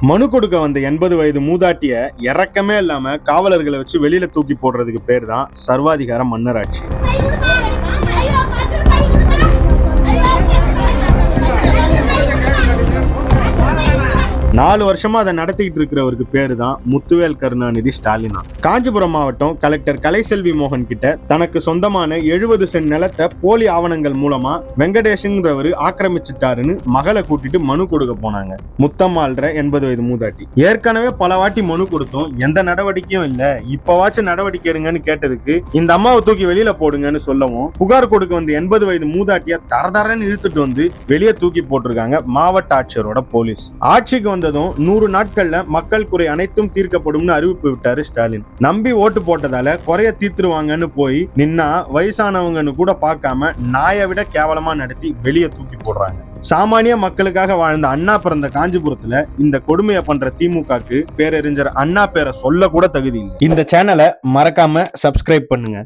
மனு கொடுக்க வந்த 80 வயது மூதாட்டிய இறக்கமே இல்லாம காவலர்களை வச்சு வெளியில தூக்கி போடுறதுக்கு பேர் தான் சர்வாதிகார மன்னராட்சி. 4 வருஷமா அதை நடத்திக்கிட்டு இருக்கிறவருக்கு பேரு தான் முத்துவேல் கருணாநிதி ஸ்டாலினா. காஞ்சிபுரம் மாவட்டம் கலெக்டர் கலைசெல்வி மோகன் கிட்ட தனக்கு சொந்தமான 70 சென்ட் நிலத்தை போலி ஆவணங்கள் மூலமா வெங்கடேஷ்ங்கிறவரு ஆக்கிரமிச்சுட்டாருன்னு மகளை கூட்டிட்டு மனு கொடுக்க போனாங்க. முத்தம்மாள்ற 80 வயது மூதாட்டி ஏற்கனவே பல வாட்டி மனு கொடுத்தோம், எந்த நடவடிக்கையும் இல்ல, இப்பவாச்சும் நடவடிக்கை எடுங்கன்னு கேட்டதுக்கு இந்த அம்மாவை தூக்கி வெளியில போடுங்கன்னு சொல்லவும் புகார் கொடுக்க வந்து 80 வயது மூதாட்டிய தரதரன்னு இழுத்துட்டு வந்து வெளியே தூக்கி போட்டிருக்காங்க மாவட்ட ஆட்சியரோட போலீஸ். ஆட்சிக்கு வந்ததும் 100 நாட்கள்ல மக்கள் குறை அனைத்தும் தீர்க்கப்படும் அறிவிப்பு விட்டாரு ஸ்டாலின். நம்பி ஓட்டு போட்டதால குறைய தீர்த்துருவாங்கன்னு போய் நின்னா வயசானவங்கன்னு கூட பார்க்காம நாயை விட கேவலமா நடத்தி வெளியே தூக்கி போடுறாங்க. சாமானிய மக்களுக்காக வாழ்ந்த அண்ணா பிறந்த காஞ்சிபுரத்துல இந்த கொடுமையை பண்ற திமுகக்கு பேரறிஞர் அண்ணா பேரை சொல்ல கூட தகுதி இல்லை. இந்த சேனலை மறக்காம சப்ஸ்கிரைப் பண்ணுங்க.